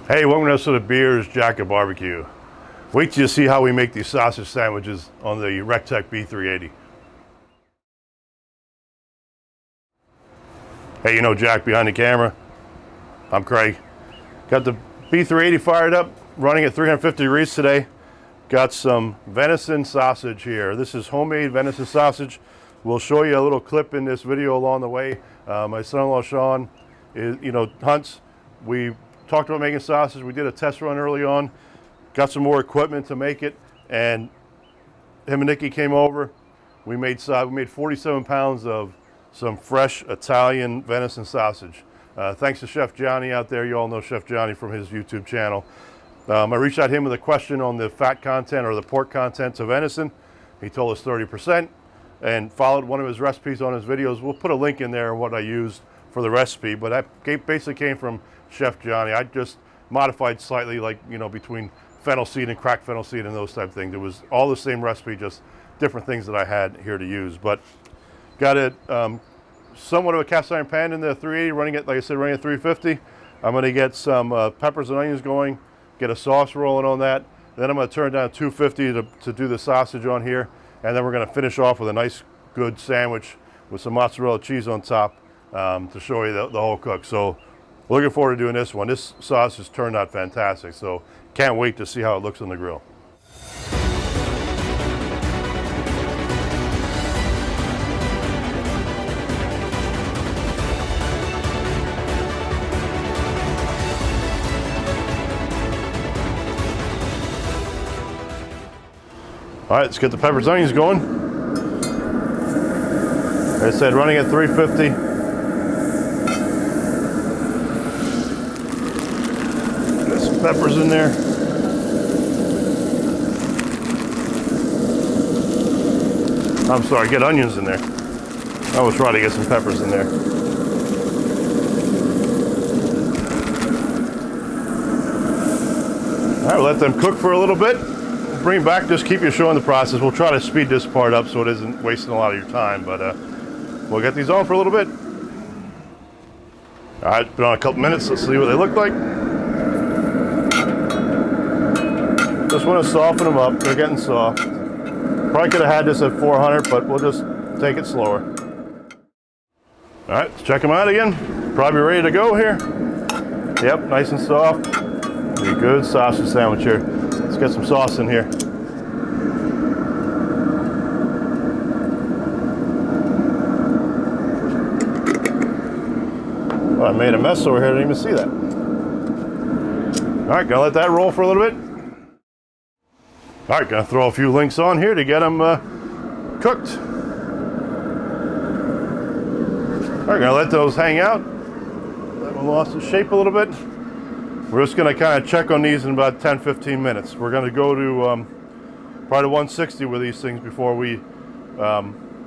Hey, welcome to the beersjackofbbq. Wait till you see how we make these sausage sandwiches on the Rectech B380. Hey, you know Jack behind the camera. I'm Craig. Got the B380 fired up, running at 350 degrees today. Got some venison sausage here. This is homemade venison sausage. We'll show you a little clip in this video along the way. My son-in-law Sean hunts. We talked about making sausage. We did a test run early on, got some more equipment to make it, and him and Nikki came over. We made 47 pounds of some fresh Italian venison sausage. Thanks to Chef Johnny out there. You all know Chef Johnny from his YouTube channel. I reached out to him with a question on the fat content or the pork content of venison. He told us 30% and followed one of his recipes on his videos. We'll put a link in there of what I used for the recipe, but that basically came from Chef Johnny. I just modified slightly, like, between fennel seed and cracked fennel seed and those type of things. It was all the same recipe, just different things that I had here to use. But got it somewhat of a cast iron pan in the 380, running at, like I said, running at 350. I'm going to get some peppers and onions going, get a sauce rolling on that. Then I'm going to turn down 250 to do the sausage on here. And then we're going to finish off with a nice, good sandwich with some mozzarella cheese on top to show you the whole cook. So looking forward to doing this one. This sauce has turned out fantastic, so can't wait to see how it looks on the grill. All right, let's get the peppers and onions going. Like I said, running at 350. Peppers in there. I'm sorry, get onions in there. I was trying to get some peppers in there. All right, we'll let them cook for a little bit. We'll bring back, just keep you showing the process. We'll try to speed this part up so it isn't wasting a lot of your time, but we'll get these on for a little bit. All right, been on a couple minutes. Let's see what they look like. Just want to soften them up. They're getting soft. Probably could have had this at 400, but we'll just take it slower. All right, let's check them out again. Probably ready to go here. Yep, nice and soft. Be a good sausage sandwich here. Let's get some sauce in here. Well, I made a mess over here. I didn't even see that. All right, gonna let that roll for a little bit. All right, gonna throw a few links on here to get them cooked. All right, gonna let those hang out. That one lost its shape a little bit. We're just gonna kind of check on these in about 10-15 minutes. We're gonna go to probably 160 with these things before we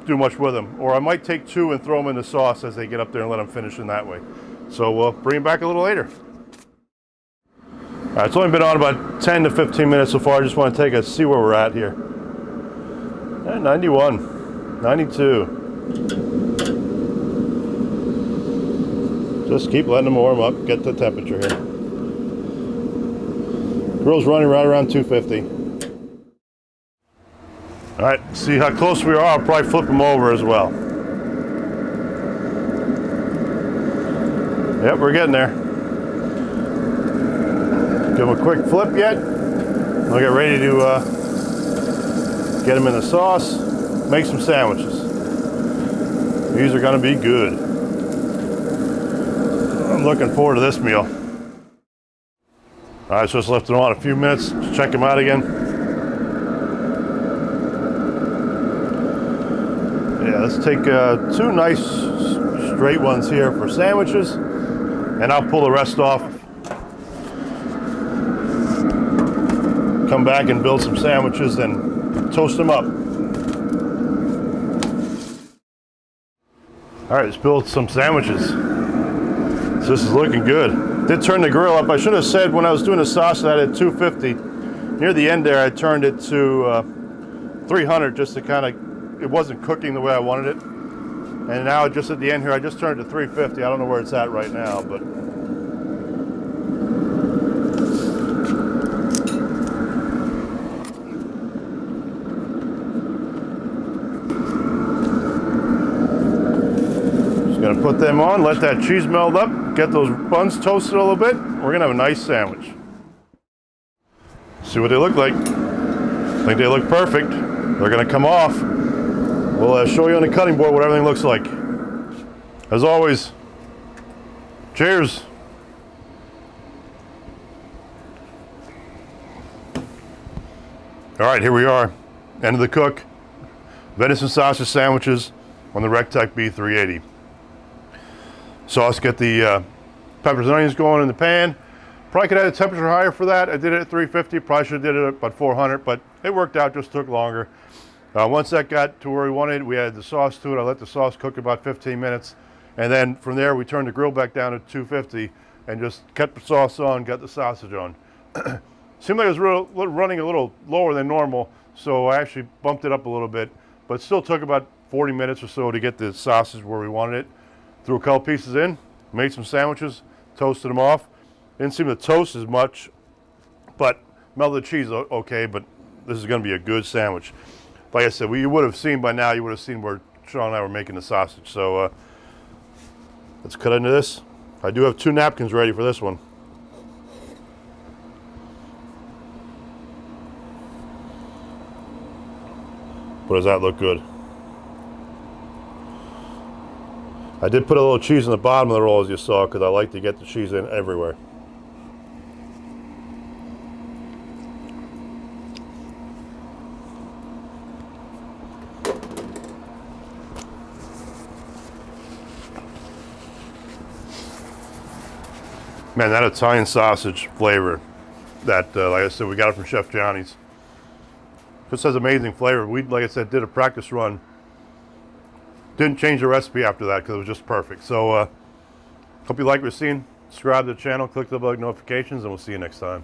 do much with them. Or I might take two and throw them in the sauce as they get up there and let them finish in that way. So we'll bring them back a little later. All right, it's only been on about 10 to 15 minutes so far. I just want to see where we're at here. 91, 92. Just keep letting them warm up, get the temperature here. Grill's running right around 250. All right, see how close we are. I'll probably flip them over as well. Yep, we're getting there. Give them a quick flip yet. We'll get ready to get them in the sauce, make some sandwiches. These are gonna be good. I'm looking forward to this meal. All right, so just left it on a few minutes. Let's check them out again. Yeah, let's take two nice straight ones here for sandwiches, and I'll pull the rest off. Come back and build some sandwiches and toast them up. All right, let's build some sandwiches. So this is looking good. Did turn the grill up. I should have said when I was doing the sauce that at 250. Near the end there, I turned it to 300 just to kind of, it wasn't cooking the way I wanted it. And now just at the end here, I just turned it to 350. I don't know where it's at right now, but Put them on, let that cheese melt up, get those buns toasted a little bit. We're gonna have a nice sandwich. See what they look like. I think they look perfect. They're gonna come off. We'll show you on the cutting board what everything looks like. As always, cheers. All right, here we are, end of the cook. Venison sausage sandwiches on the Rectech B380. Sauce, get the peppers and onions going in the pan. Probably could have the temperature higher for that. I did it at 350, probably should have did it at about 400, but it worked out, just took longer. Once that got to where we wanted, we added the sauce to it. I let the sauce cook about 15 minutes. And then from there, we turned the grill back down to 250 and just kept the sauce on, got the sausage on. Seemed like it was running a little lower than normal, so I actually bumped it up a little bit, but it still took about 40 minutes or so to get the sausage where we wanted it. Threw a couple pieces in, made some sandwiches, toasted them off. Didn't seem to toast as much, but melted the cheese okay, but this is gonna be a good sandwich. Like I said, you would have seen by now, you would have seen where Sean and I were making the sausage. So let's cut into this. I do have 2 napkins ready for this one. But does that look good? I did put a little cheese in the bottom of the roll, as you saw, because I like to get the cheese in everywhere. Man, that Italian sausage flavor, that, like I said, we got it from Chef Johnny's. Just has amazing flavor. We, like I said, did a practice run. Didn't change the recipe after that because it was just perfect. So, hope you like what you're seeing. Subscribe to the channel, click the bell notifications, and we'll see you next time.